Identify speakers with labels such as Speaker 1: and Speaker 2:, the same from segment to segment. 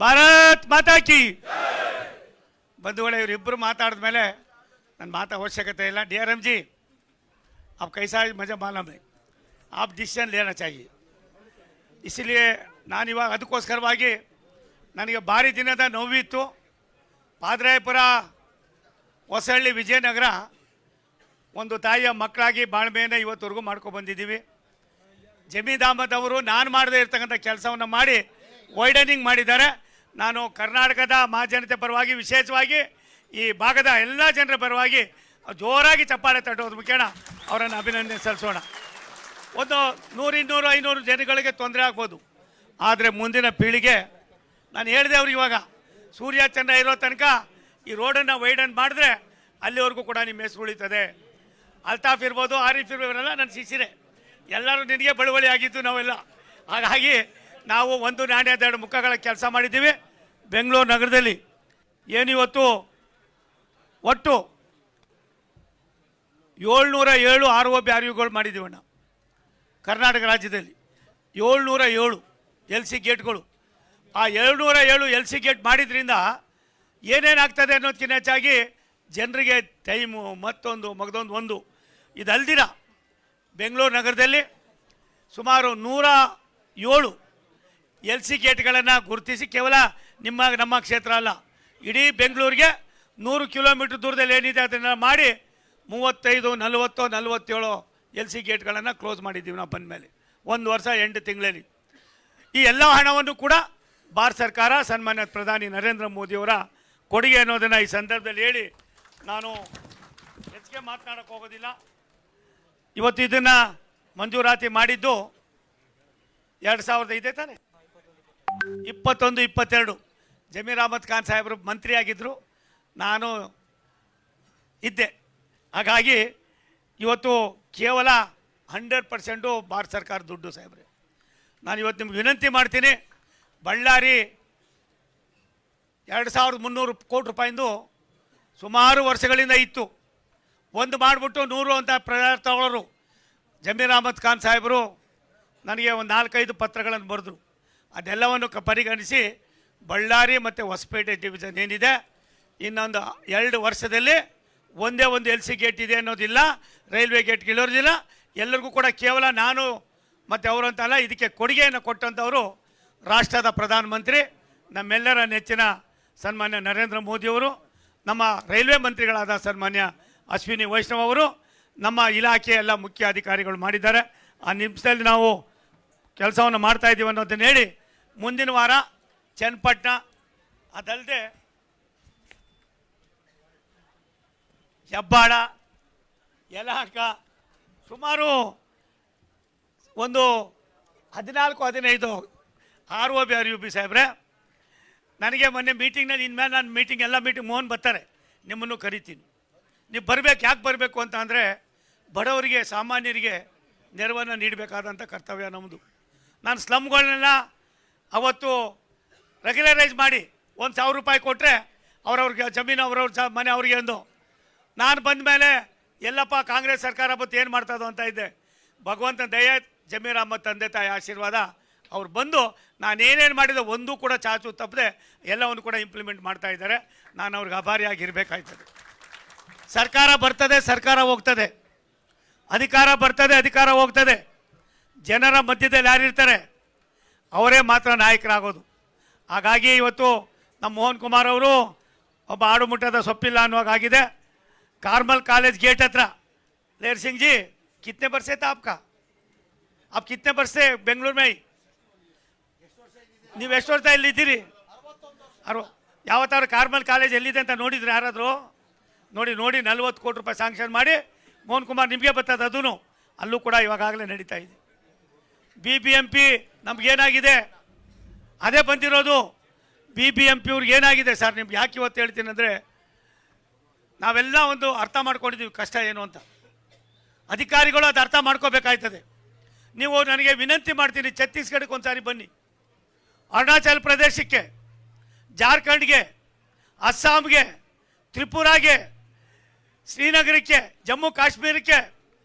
Speaker 1: ಭಾರತ್ ಮಾತಾ ಕಿ. ಬಂಧುಗಳೇ, ಇವರಿಬ್ಬರು ಮಾತಾಡಿದ ಮೇಲೆ ನನ್ನ ಮಾತಾ ಅವಶ್ಯಕತೆ ಇಲ್ಲ. DRM जी, आप कैसा मजा मालूम है, आप डिसीजन लेना चाहिए. इसलिए ನಾನು ಇವಾಗ ಅದಕ್ಕೋಸ್ಕರವಾಗಿ ನನಗೆ ಭಾರಿ ದಿನದ ನೋವಿತ್ತು. ಪಾದರಾಯಪುರ, ಹೊಸಹಳ್ಳಿ, ವಿಜಯನಗರ ಒಂದು ತಾಯಿಯ ಮಕ್ಕಳಾಗಿ ಬಾಳ್ಮೆಯನ್ನು ಇವತ್ತವರೆಗೂ ಮಾಡ್ಕೊಂಡು ಬಂದಿದ್ದೀವಿ. ಜಮೀರ್ ಅಹಮದ್ ಅವರು ನಾನು ಮಾಡದೇ ಇರ್ತಕ್ಕಂಥ ಕೆಲಸವನ್ನು ಮಾಡಿ ವೈಡನಿಂಗ್ ಮಾಡಿದ್ದಾರೆ. ನಾನು ಕರ್ನಾಟಕದ ಮಹಾಜನತೆ ಪರವಾಗಿ, ವಿಶೇಷವಾಗಿ ಈ ಭಾಗದ ಎಲ್ಲ ಜನರ ಪರವಾಗಿ ಜೋರಾಗಿ ಚಪ್ಪಾಳೆ ತಟ್ಟೋದು ಮುಖೇನ ಅವರನ್ನು ಅಭಿನಂದನೆ ಸಲ್ಲಿಸೋಣ. ಒಂದು 100, 200, 500 ಜನಗಳಿಗೆ ತೊಂದರೆ ಆಗ್ಬೋದು, ಆದರೆ ಮುಂದಿನ ಪೀಳಿಗೆ, ನಾನು ಹೇಳಿದೆ ಅವ್ರಿಗೆ, ಇವಾಗ ಸೂರ್ಯ ಚಂದ್ರ ಇರೋ ತನಕ ಈ ರೋಡನ್ನು ವೈಡನ್ ಮಾಡಿದ್ರೆ ಅಲ್ಲಿವರೆಗೂ ಕೂಡ ನಿಮ್ಮ ಹೆಸರು ಉಳಿತದೆ. ಅಲ್ತಾಫ್ ಇರ್ಬೋದು, ಆರಿಫ್ ಇರ್ಬೋರೆಲ್ಲ ನನ್ನ ಶಿಷ್ಯರೇ, ಎಲ್ಲರೂ ನಿನಗೆ ಬಳುವಳಿ ಆಗಿದ್ದು ನಾವೆಲ್ಲ. ಹಾಗಾಗಿ ನಾವು ಒಂದು ನಾಣ್ಯದ ಮುಖಗಳ ಕೆಲಸ ಮಾಡಿದ್ದೀವಿ. ಬೆಂಗಳೂರು ನಗರದಲ್ಲಿ ಏನಿವತ್ತು ಒಟ್ಟು 707 ROB RUಗಳು ಮಾಡಿದ್ದೀವಣ್ಣ. ಕರ್ನಾಟಕ ರಾಜ್ಯದಲ್ಲಿ 707 LC ಗೇಟ್ಗಳು. ಆ 707 LC ಗೇಟ್ ಮಾಡಿದ್ರಿಂದ ಏನೇನಾಗ್ತದೆ ಅನ್ನೋದಕ್ಕಿಂತ ಹೆಚ್ಚಾಗಿ ಜನರಿಗೆ ಟೈಮು ಮತ್ತೊಂದು ಮಗದೊಂದು ಇದಲ್ದಿರ ಬೆಂಗಳೂರು ನಗರದಲ್ಲಿ ಸುಮಾರು 107 LC ಗೇಟ್ಗಳನ್ನು ಗುರುತಿಸಿ, ಕೇವಲ ನಮ್ಮ ಕ್ಷೇತ್ರ ಅಲ್ಲ, ಇಡೀ ಬೆಂಗಳೂರಿಗೆ 100 ಕಿಲೋಮೀಟ್ರ್ ದೂರದಲ್ಲಿ ಏನಿದೆ ಅದನ್ನು ಮಾಡಿ 35, 40, 47 LC ಗೇಟ್ಗಳನ್ನು ಕ್ಲೋಸ್ ಮಾಡಿದ್ದೀವಿ ನಾವು ಬಂದ ಮೇಲೆ 1 ವರ್ಷ 8 ತಿಂಗಳಲ್ಲಿ. ಈ ಎಲ್ಲ ಹಣವನ್ನು ಕೂಡ ಭಾರತ ಸರ್ಕಾರ, ಸನ್ಮಾನ್ಯ ಪ್ರಧಾನಿ ನರೇಂದ್ರ ಮೋದಿಯವರ ಕೊಡುಗೆ ಅನ್ನೋದನ್ನು ಈ ಸಂದರ್ಭದಲ್ಲಿ ಹೇಳಿ ನಾನು ಹೆಚ್ಚಿಗೆ ಮಾತನಾಡೋಕ್ಕೆ ಹೋಗೋದಿಲ್ಲ. ಇವತ್ತು ಇದನ್ನು ಮಂಜೂರಾತಿ ಮಾಡಿದ್ದು 2000 ಇದೆ ತಾನೆ, 21, 22 ಜಮೀರ್ ಅಹಮದ್ ಖಾನ್ ಸಾಹೇಬರು ಮಂತ್ರಿ ಆಗಿದ್ದರು, ನಾನು ಇದ್ದೆ. ಹಾಗಾಗಿ ಇವತ್ತು ಕೇವಲ 100% ಭಾರತ ಸರ್ಕಾರ ದುಡ್ಡು ಸಾಹೇಬ್ರೆ. ನಾನು ಇವತ್ತು ನಿಮ್ಗೆ ವಿನಂತಿ ಮಾಡ್ತೀನಿ, ಬಳ್ಳಾರಿ 2300 ಕೋಟಿ ರೂಪಾಯಿಂದು ಸುಮಾರು ವರ್ಷಗಳಿಂದ ಇತ್ತು. ಒಂದು ಮಾಡಿಬಿಟ್ಟು 100 ಅಂತ ಪ್ರಚಾರ ತಗೊಳ್ಳೋರು. ಜಮೀರ್ ಅಹಮದ್ ಖಾನ್ ಸಾಹೇಬರು ನನಗೆ ಒಂದು 4-5 ಪತ್ರಗಳನ್ನು ಬರೆದ್ರು. ಅದೆಲ್ಲವನ್ನು ಪರಿಗಣಿಸಿ ಬಳ್ಳಾರಿ ಮತ್ತು ಹೊಸಪೇಟೆ ಡಿವಿಷನ್ ಏನಿದೆ, ಇನ್ನೊಂದು 2 ವರ್ಷದಲ್ಲಿ ಒಂದೇ ಒಂದು LC ಗೇಟ್ ಇದೆ ಅನ್ನೋದಿಲ್ಲ, ರೈಲ್ವೆ ಗೇಟ್ ಇರೋದಿಲ್ಲ. ಎಲ್ಲರಿಗೂ ಕೂಡ ಕೇವಲ ನಾನು ಮತ್ತು ಅವರಂತಲ್ಲ, ಇದಕ್ಕೆ ಕೊಡುಗೆಯನ್ನು ಕೊಟ್ಟಂಥವರು ರಾಷ್ಟ್ರದ ಪ್ರಧಾನಮಂತ್ರಿ, ನಮ್ಮೆಲ್ಲರ ನೆಚ್ಚಿನ ಸನ್ಮಾನ್ಯ ನರೇಂದ್ರ ಮೋದಿಯವರು, ನಮ್ಮ ರೈಲ್ವೆ ಮಂತ್ರಿಗಳಾದ ಸನ್ಮಾನ್ಯ ಅಶ್ವಿನಿ ವೈಷ್ಣವ್ ಅವರು, ನಮ್ಮ ಇಲಾಖೆಯ ಎಲ್ಲ ಮುಖ್ಯ ಅಧಿಕಾರಿಗಳು ಮಾಡಿದ್ದಾರೆ. ಆ ನಿಮಿಷದಲ್ಲಿ ನಾವು ಕೆಲಸವನ್ನು ಮಾಡ್ತಾಯಿದ್ದೀವಿ ಅನ್ನೋದನ್ನು ಹೇಳಿ, ಮುಂದಿನ ವಾರ ಚನ್ನಪಟ್ಟಣ, ಅದಲ್ಲದೆ ಹೆಬ್ಬಾಳ, ಯಲಹಂಕ, ಸುಮಾರು ಒಂದು 14-15 ROB RUB ಸಾಹೇಬ್ರೆ. ನನಗೆ ಮೊನ್ನೆ ಮೀಟಿಂಗ್ನಲ್ಲಿ, ಇನ್ಮೇಲೆ ನಾನು ಎಲ್ಲ ಮೀಟಿಂಗ್ ಮೋಹನ್ ಬರ್ತಾರೆ, ನಿಮ್ಮನ್ನು ಕರಿತೀನಿ, ನೀವು ಬರಬೇಕು. ಯಾಕೆ ಬರಬೇಕು ಅಂತ ಅಂದರೆ, ಬಡವರಿಗೆ, ಸಾಮಾನ್ಯರಿಗೆ ನೆರವನ್ನು ನೀಡಬೇಕಾದಂಥ ಕರ್ತವ್ಯ ನಮ್ಮದು. ನಾನು ಸ್ಲಮ್ಗಳನ್ನೆಲ್ಲ ಅವತ್ತು ರೆಗ್ಯುಲರೈಸ್ ಮಾಡಿ 1000 ರೂಪಾಯಿ ಕೊಟ್ಟರೆ ಅವ್ರವ್ರಿಗೆ ಜಮೀನು, ಅವ್ರವ್ರ ಮನೆ ಅವ್ರಿಗೆ ಒಂದು. ನಾನು ಬಂದ ಮೇಲೆ ಎಲ್ಲಪ್ಪ ಕಾಂಗ್ರೆಸ್ ಸರ್ಕಾರ ಬತ್ತು ಏನು ಮಾಡ್ತದೋ ಅಂತ ಇದ್ದೆ. ಭಗವಂತ ದಯ, ಜಮೀರ್ ಅಹಮದ್ ತಂದೆ ತಾಯಿ ಆಶೀರ್ವಾದ, ಅವ್ರು ಬಂದು ನಾನೇನೇನು ಮಾಡಿದೆ ಒಂದೂ ಕೂಡ ಚಾಚು ತಪ್ಪದೆ ಎಲ್ಲವನ್ನು ಕೂಡ ಇಂಪ್ಲಿಮೆಂಟ್ ಮಾಡ್ತಾ ಇದ್ದಾರೆ. ನಾನು ಅವ್ರಿಗೆ ಆಭಾರಿಯಾಗಿರಬೇಕಾಯ್ತದೆ. ಸರ್ಕಾರ ಬರ್ತದೆ, ಸರ್ಕಾರ ಹೋಗ್ತದೆ, ಅಧಿಕಾರ ಬರ್ತದೆ, ಅಧಿಕಾರ ಹೋಗ್ತದೆ. ಜನರ ಮಧ್ಯದಲ್ಲಿ ಯಾರಿರ್ತಾರೆ ಅವರೇ ಮಾತ್ರ ನಾಯಕರಾಗೋದು. ಹಾಗಾಗಿ ಇವತ್ತು ನಮ್ಮ ಮೋಹನ್ ಕುಮಾರ್ ಅವರು ಒಬ್ಬ ಆಡುಮುಟ್ಟದ ಸೊಪ್ಪಿಲ್ಲ ಅನ್ನುವಾಗಿದೆ. ಕಾರ್ಮಲ್ ಕಾಲೇಜ್ गेट हत्र, लेर सिंह जी कितने वर्ष था आपका, आप कितने वर्ष से बेंगलुरु में ही, ನೀವು ಎಷ್ಟು ವರ್ಷ ಇಲ್ಲಿದ್ದೀರಿ? ಯಾವತ್ತಾರು ಕಾರ್ಮಲ್ ಕಾಲೇಜ್ ಎಲ್ಲಿದೆ ಅಂತ ನೋಡಿದ್ರೆ ಯಾರಾದರೂ? ನೋಡಿ 40 ಕೋಟಿ ರೂಪಾಯಿ ಸ್ಯಾಂಕ್ಷನ್ ಮಾಡಿ ಮೋಹನ್ ಕುಮಾರ್ ನಿಮಗೆ ಬರ್ತದೆ, ಅದೂ ಅಲ್ಲೂ ಕೂಡ ಇವಾಗಲೇ ನಡೀತಾ ಇದೆ. BBMP ನಮಗೇನಾಗಿದೆ ಅದೇ ಬಂದಿರೋದು. BBMP ಅವ್ರಿಗೆ ಏನಾಗಿದೆ ಸರ್, ನಿಮ್ಗೆ ಯಾಕೆ ಇವತ್ತು ಹೇಳ್ತೀನಿ ಅಂದರೆ, ನಾವೆಲ್ಲ ಒಂದು ಅರ್ಥ ಮಾಡ್ಕೊಂಡಿದ್ದೀವಿ ಕಷ್ಟ ಏನು ಅಂತ. ಅಧಿಕಾರಿಗಳು ಅದು ಅರ್ಥ ಮಾಡ್ಕೋಬೇಕಾಯ್ತದೆ. ನೀವು ನನಗೆ ವಿನಂತಿ ಮಾಡ್ತೀನಿ, ಛತ್ತೀಸ್ಗಢಕ್ಕೆ ಒಂದು ಸಾರಿ ಬನ್ನಿ, ಅರುಣಾಚಲ ಪ್ರದೇಶಕ್ಕೆ, ಜಾರ್ಖಂಡ್ಗೆ, ಅಸ್ಸಾಂಗೆ, ತ್ರಿಪುರಾಗೆ, ಶ್ರೀನಗರಕ್ಕೆ, ಜಮ್ಮು ಕಾಶ್ಮೀರಕ್ಕೆ,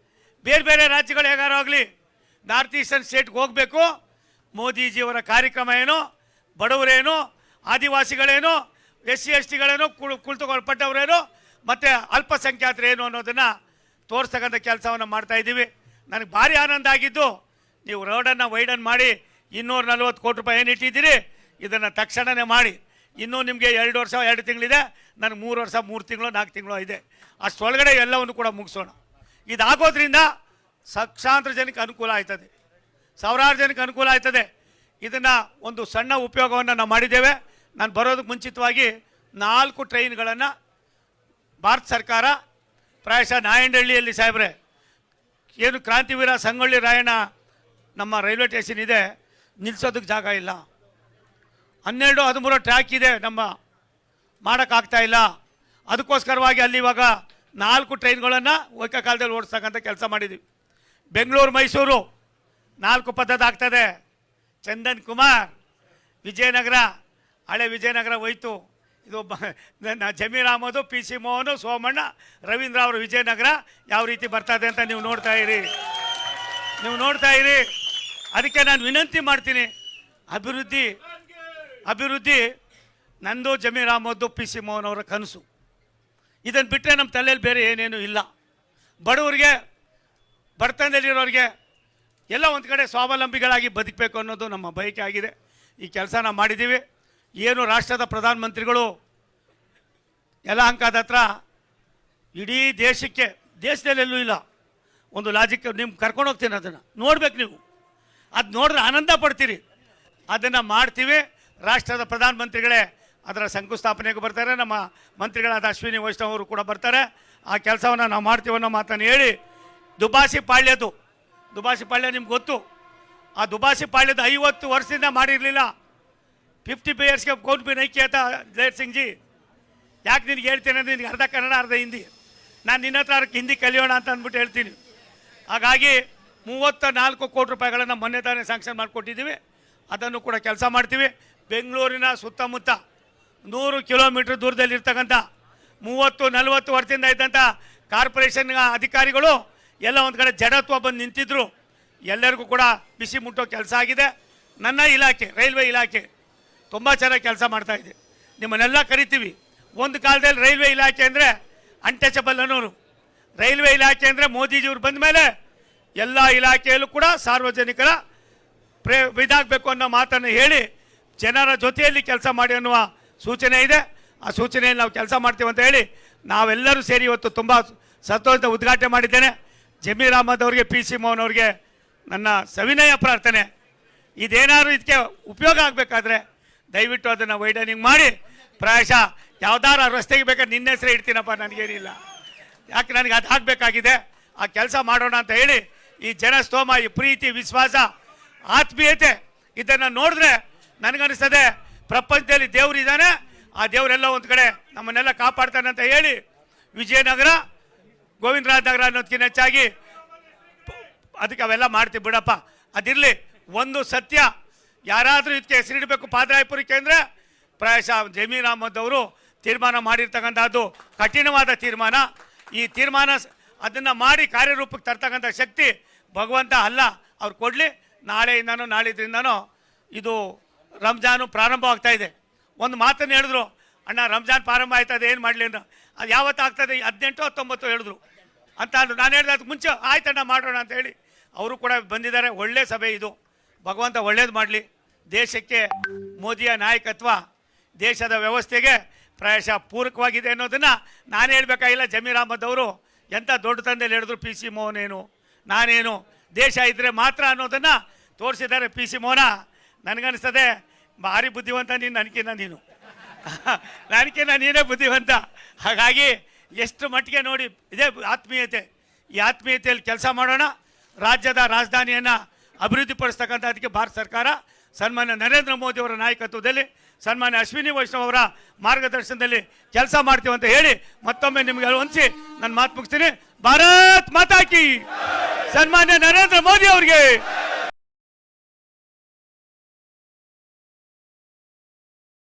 Speaker 1: ಬೇರೆ ಬೇರೆ ರಾಜ್ಯಗಳು ಹೇಗಾರು ಆಗಲಿ ನಾರ್ತ್ ಈಸ್ಟರ್ನ್ ಸ್ಟೇಟ್ಗೆ ಹೋಗಬೇಕು. ಮೋದಿಜಿಯವರ ಕಾರ್ಯಕ್ರಮ ಏನು, ಬಡವರೇನು, ಆದಿವಾಸಿಗಳೇನು, SC STಗಳೇನು, ಕುಳಿತುಕೊಳ್ಪಟ್ಟವರೇನು, ಮತ್ತು ಅಲ್ಪಸಂಖ್ಯಾತರೇನು ಅನ್ನೋದನ್ನು ತೋರಿಸ್ತಕ್ಕಂಥ ಕೆಲಸವನ್ನು ಮಾಡ್ತಾಯಿದ್ದೀವಿ. ನನಗೆ ಭಾರಿ ಆನಂದ ಆಗಿದ್ದು, ನೀವು ರೋಡನ್ನು ವೈಡನ್ ಮಾಡಿ 240 ಕೋಟಿ ರೂಪಾಯಿ ಏನು ಇಟ್ಟಿದ್ದೀರಿ, ಇದನ್ನು ತಕ್ಷಣವೇ ಮಾಡಿ. ಇನ್ನೂ ನಿಮಗೆ 2 ವರ್ಷ 2 ತಿಂಗಳಿದೆ, ನನಗೆ 3 ವರ್ಷ 3 ತಿಂಗಳು 4 ತಿಂಗಳು ಇದೆ. ಅಷ್ಟೊಳಗಡೆ ಎಲ್ಲವನ್ನು ಕೂಡ ಮುಗಿಸೋಣ. ಇದಾಗೋದ್ರಿಂದ ಲಕ್ಷಾಂತರ ಜನಕ್ಕೆ ಅನುಕೂಲ ಆಯ್ತದೆ, ಸಾವಿರಾರು ಜನಕ್ಕೆ ಅನುಕೂಲ ಆಯ್ತದೆ. ಇದನ್ನು ಒಂದು ಸಣ್ಣ ಉಪಯೋಗವನ್ನು ನಾವು ಮಾಡಿದ್ದೇವೆ. ನಾನು ಬರೋದಕ್ಕೆ ಮುಂಚಿತವಾಗಿ 4 ಟ್ರೈನ್ಗಳನ್ನು ಭಾರತ ಸರ್ಕಾರ ಪ್ರಾಯಶಃ ನಾಯಂಡಹಳ್ಳಿಯಲ್ಲಿ ಸಾಹೇಬ್ರೆ ಏನು ಕ್ರಾಂತಿವೀರ ಸಂಗೊಳ್ಳಿ ರಾಯಣ್ಣ ನಮ್ಮ ರೈಲ್ವೆ ಸ್ಟೇಷನ್ ಇದೆ, ನಿಲ್ಲಿಸೋದಕ್ಕೆ ಜಾಗ ಇಲ್ಲ. 12, 13 ಟ್ರ್ಯಾಕ್ ಇದೆ, ನಮ್ಮ ಮಾಡೋಕ್ಕಾಗ್ತಾ ಇಲ್ಲ. ಅದಕ್ಕೋಸ್ಕರವಾಗಿ ಅಲ್ಲಿ ಇವಾಗ 4 ಟ್ರೈನ್ಗಳನ್ನು ಏಕಕಾಲದಲ್ಲಿ ಓಡಿಸ್ತಕ್ಕಂಥ ಕೆಲಸ ಮಾಡಿದ್ದೀವಿ. ಬೆಂಗಳೂರು ಮೈಸೂರು 4 ಪಥದ ಆಗ್ತದೆ. ಚಂದನ್ ಕುಮಾರ್ ವಿಜಯನಗರ, ಹಳೆ ವಿಜಯನಗರ ಹೋಯ್ತು. ಇದು ಜಮೀರ್ ಅಹಮದು, PC ಮೋಹನು, ಸೋಮಣ್ಣ, ರವೀಂದ್ರ ಅವರು ವಿಜಯನಗರ ಯಾವ ರೀತಿ ಬರ್ತದೆ ಅಂತ ನೀವು ನೋಡ್ತಾ ಇರಿ. ಅದಕ್ಕೆ ನಾನು ವಿನಂತಿ ಮಾಡ್ತೀನಿ, ಅಭಿವೃದ್ಧಿ ನಂದು, ಜಮೀರ್ ಅಹಮದ್ದು, PC ಮೋಹನ್ ಅವರ ಕನಸು. ಇದನ್ನು ಬಿಟ್ಟರೆ ನಮ್ಮ ತಲೆಯಲ್ಲಿ ಬೇರೆ ಏನೇನು ಇಲ್ಲ. ಬಡವರಿಗೆ, ಬಡತನದಲ್ಲಿರೋರಿಗೆ ಎಲ್ಲ ಒಂದು ಕಡೆ ಸ್ವಾವಲಂಬಿಗಳಾಗಿ ಬದುಕಬೇಕು ಅನ್ನೋದು ನಮ್ಮ ಬಯಕೆ ಆಗಿದೆ. ಈ ಕೆಲಸ ನಾವು ಮಾಡಿದ್ದೀವಿ. ಏನು ರಾಷ್ಟ್ರದ ಪ್ರಧಾನಮಂತ್ರಿಗಳು ಯಲಹಂಕದ ಹತ್ರ ಇಡೀ ದೇಶಕ್ಕೆ, ದೇಶದಲ್ಲೆಲ್ಲೂ ಇಲ್ಲ ಒಂದು ಲಾಜಿಕ್. ನಿಮ್ಗೆ ಕರ್ಕೊಂಡು ಹೋಗ್ತೀನಿ, ಅದನ್ನು ನೋಡ್ಬೇಕು ನೀವು. ಅದು ನೋಡಿದ್ರೆ ಆನಂದ ಪಡ್ತೀರಿ. ಅದನ್ನು ಮಾಡ್ತೀವಿ. ರಾಷ್ಟ್ರದ ಪ್ರಧಾನಮಂತ್ರಿಗಳೇ ಅದರ ಶಂಕುಸ್ಥಾಪನೆಗೂ ಬರ್ತಾರೆ. ನಮ್ಮ ಮಂತ್ರಿಗಳಾದ ಅಶ್ವಿನಿ ವೈಷ್ಣವ್ ಅವರು ಕೂಡ ಬರ್ತಾರೆ. ಆ ಕೆಲಸವನ್ನು ನಾವು ಮಾಡ್ತೀವಿ ಅನ್ನೋ ಮಾತನ್ನು ಹೇಳಿ, ದುಬಾಸಿ ಪಾಳ್ಯ ನಿಮ್ಗೆ ಗೊತ್ತು. ಆ ದುಬಾಸಿ ಪಾಳ್ಯದ 50 ವರ್ಷದಿಂದ ಮಾಡಿರಲಿಲ್ಲ. 50 ಇಯರ್ಸ್ಗೆ ಕೌನ್ ಬಿ ನೈಕಿ ಅಂತ ಜೈರ್ ಸಿಂಗ್ ಜಿ. ಯಾಕೆ ನಿನಗೆ ಹೇಳ್ತೇನೆ ಅಂದರೆ ನಿನಗೆ ಅರ್ಧ ಕನ್ನಡ ಅರ್ಧ ಹಿಂದಿ. ನಾನು ನಿನ್ನ ಹತ್ರ ಹಿಂದಿ ಕಲಿಯೋಣ ಅಂತ ಅಂದ್ಬಿಟ್ಟು ಹೇಳ್ತೀನಿ. ಹಾಗಾಗಿ 34 ಕೋಟಿ ರೂಪಾಯಿಗಳನ್ನು ಮೊನ್ನೆ ತಾನೇ ಸ್ಯಾಂಕ್ಷನ್ ಮಾಡಿಕೊಟ್ಟಿದ್ದೀವಿ. ಅದನ್ನು ಕೂಡ ಕೆಲಸ ಮಾಡ್ತೀವಿ. ಬೆಂಗಳೂರಿನ ಸುತ್ತಮುತ್ತ 100 ಕಿಲೋಮೀಟ್ರ್ ದೂರದಲ್ಲಿರ್ತಕ್ಕಂಥ 30-40 ವರ್ಷದಿಂದ ಇದ್ದಂಥ ಕಾರ್ಪೊರೇಷನ್ ಅಧಿಕಾರಿಗಳು ಎಲ್ಲ ಒಂದು ಕಡೆ ಜಡತ್ವ ಬಂದು ನಿಂತಿದ್ರು. ಎಲ್ಲರಿಗೂ ಕೂಡ ಬಿಸಿ ಮುಟ್ಟೋ ಕೆಲಸ ಆಗಿದೆ. ನನ್ನ ಇಲಾಖೆ, ರೈಲ್ವೆ ಇಲಾಖೆ ತುಂಬ ಚೆನ್ನಾಗಿ ಕೆಲಸ ಮಾಡ್ತಾಯಿದೆ. ನಿಮ್ಮನ್ನೆಲ್ಲ ಕರಿತೀವಿ. ಒಂದು ಕಾಲದಲ್ಲಿ ರೈಲ್ವೆ ಇಲಾಖೆ ಅಂದರೆ ಅನ್ಟಚಬಲ್ ಅನ್ನೋರು. ರೈಲ್ವೆ ಇಲಾಖೆ ಅಂದರೆ ಮೋದಿಜಿಯವ್ರು ಬಂದ ಮೇಲೆ ಎಲ್ಲ ಇಲಾಖೆಯಲ್ಲೂ ಕೂಡ ಸಾರ್ವಜನಿಕರ ಇದಾಗಬೇಕು ಅನ್ನೋ ಮಾತನ್ನು ಹೇಳಿ ಜನರ ಜೊತೆಯಲ್ಲಿ ಕೆಲಸ ಮಾಡಿ ಅನ್ನುವ ಸೂಚನೆ ಇದೆ. ಆ ಸೂಚನೆಯಲ್ಲಿ ನಾವು ಕೆಲಸ ಮಾಡ್ತೀವಿ ಅಂತ ಹೇಳಿ ನಾವೆಲ್ಲರೂ ಸೇರಿ ಇವತ್ತು ತುಂಬ ಸಂತೋಷದ ಉದ್ಘಾಟನೆ ಮಾಡಿದ್ದೇನೆ. ಜಮೀರ್ ಅಹಮದ್ ಅವರಿಗೆ, PC ಮೋಹನ್ ಅವರಿಗೆ ನನ್ನ ಸವಿನಯ ಪ್ರಾರ್ಥನೆ, ಇದೇನಾದ್ರು ಇದಕ್ಕೆ ಉಪಯೋಗ ಆಗಬೇಕಾದ್ರೆ ದಯವಿಟ್ಟು ಅದನ್ನು ವೈಡನಿಂಗ್ ಮಾಡಿ, ಪ್ರಾಯಶಃ ಯಾವ್ದಾರು ರಸ್ತೆಗೆ ಬೇಕಾದ್ರೆ ನಿನ್ನ ಹೆಸರೇ ಇಡ್ತೀನಪ್ಪ, ನನಗೇನಿಲ್ಲ. ಯಾಕೆ ನನಗೆ ಅದು ಆಗಬೇಕಾಗಿದೆ. ಆ ಕೆಲಸ ಮಾಡೋಣ ಅಂತ ಹೇಳಿ ಈ ಜನಸ್ತೋಮ, ಈ ಪ್ರೀತಿ, ವಿಶ್ವಾಸ, ಆತ್ಮೀಯತೆ ಇದನ್ನು ನೋಡಿದ್ರೆ ನನಗನ್ನಿಸ್ತದೆ ಪ್ರಪಂಚದಲ್ಲಿ ದೇವರಿದ್ದಾನೆ. ಆ ದೇವರೆಲ್ಲ ಒಂದು ಕಡೆ ನಮ್ಮನ್ನೆಲ್ಲ ಕಾಪಾಡ್ತಾನೆ ಅಂತ ಹೇಳಿ ವಿಜಯನಗರ, ಗೋವಿಂದರಾಜ ನಗರ ಅನ್ನೋದಕ್ಕಿಂತ ಹೆಚ್ಚಾಗಿ ಅದಕ್ಕೆ ಅವೆಲ್ಲ ಮಾಡ್ತೀವಿ ಬಿಡಪ್ಪ. ಅದಿರಲಿ. ಒಂದು ಸತ್ಯ, ಯಾರಾದರೂ ಇದಕ್ಕೆ ಹೆಸರಿಡಬೇಕು ಪಾದರಾಯಪುರಕ್ಕೆ ಅಂದರೆ ಪ್ರಾಯಶಃ ಜಮೀರ್ ಅಹಮದ್ ಅವರು ತೀರ್ಮಾನ ಮಾಡಿರ್ತಕ್ಕಂಥದ್ದು ಕಠಿಣವಾದ ತೀರ್ಮಾನ. ಈ ತೀರ್ಮಾನ ಅದನ್ನು ಮಾಡಿ ಕಾರ್ಯರೂಪಕ್ಕೆ ತರ್ತಕ್ಕಂಥ ಶಕ್ತಿ ಭಗವಂತ ಅಲ್ಲ, ಅವ್ರು ಕೊಡಲಿ. ನಾಳೆಯಿಂದನೋ ನಾಳಿದ್ರಿಂದನೋ ಇದು ರಂಜಾನು ಪ್ರಾರಂಭವಾಗ್ತಾ ಇದೆ. ಒಂದು ಮಾತನ್ನು ಹೇಳಿದ್ರು, ಅಣ್ಣ ರಂಜಾನ್ ಪ್ರಾರಂಭ ಆಯ್ತದೆ, ಏನು ಮಾಡಲಿ ಅಂದ್ರೆ ಅದು ಯಾವತ್ತು ಆಗ್ತದೆ, 18-19 ಹೇಳಿದ್ರು ಅಂತ ಅಂದರು. ನಾನು ಹೇಳಿದೆ ಅದಕ್ಕೆ ಮುಂಚೆ ಆಯ್ತಣ್ಣ ಮಾಡೋಣ ಅಂತ ಹೇಳಿ ಅವರು ಕೂಡ ಬಂದಿದ್ದಾರೆ. ಒಳ್ಳೆ ಸಭೆ ಇದು. ಭಗವಂತ ಒಳ್ಳೇದು ಮಾಡಲಿ. ದೇಶಕ್ಕೆ ಮೋದಿಯ ನಾಯಕತ್ವ, ದೇಶದ ವ್ಯವಸ್ಥೆಗೆ ಪ್ರಾಯಶಃ ಪೂರಕವಾಗಿದೆ ಅನ್ನೋದನ್ನು ನಾನು ಹೇಳಬೇಕಾಗಿಲ್ಲ. ಜಮೀರ್ ಅಹಮದ್ ಅವರು ಎಂಥ ದೊಡ್ಡ ತಂದೆಯಲ್ಲಿ ಹೇಳಿದ್ರು, PC ಮೋಹನ್ ಏನು ನಾನೇನು, ದೇಶ ಇದ್ದರೆ ಮಾತ್ರ ಅನ್ನೋದನ್ನು ತೋರಿಸಿದ್ದಾರೆ PC ಮೋಹನ. ನನಗನ್ನಿಸ್ತದೆ ಭಾರಿ ಬುದ್ಧಿವಂತ ನೀನು, ನನಗಿನ್ನ ನೀನೇ ಬುದ್ಧಿವಂತ. ಹಾಗಾಗಿ ಎಷ್ಟು ಮಟ್ಟಿಗೆ ನೋಡಿ ಇದೇ ಆತ್ಮೀಯತೆ. ಈ ಆತ್ಮೀಯತೆಯಲ್ಲಿ ಕೆಲಸ ಮಾಡೋಣ. ರಾಜ್ಯದ ರಾಜಧಾನಿಯನ್ನು ಅಭಿವೃದ್ಧಿಪಡಿಸ್ತಕ್ಕಂಥದ್ದಕ್ಕೆ ಭಾರತ ಸರ್ಕಾರ ಸನ್ಮಾನ್ಯ ನರೇಂದ್ರ ಮೋದಿ ಅವರ ನಾಯಕತ್ವದಲ್ಲಿ, ಸನ್ಮಾನ್ಯ ಅಶ್ವಿನಿ ವೈಷ್ಣವ್ ಅವರ ಮಾರ್ಗದರ್ಶನದಲ್ಲಿ ಕೆಲಸ ಮಾಡ್ತೀವಿ ಅಂತ ಹೇಳಿ ಮತ್ತೊಮ್ಮೆ ನಿಮಗೆ ಹೊಂದಿಸಿ ನನ್ನ ಮಾತು ಮುಗಿಸ್ತೀನಿ. ಭಾರತ್ ಮಾತಾ ಕಿ, ಸನ್ಮಾನ್ಯ ನರೇಂದ್ರ ಮೋದಿ ಅವರಿಗೆ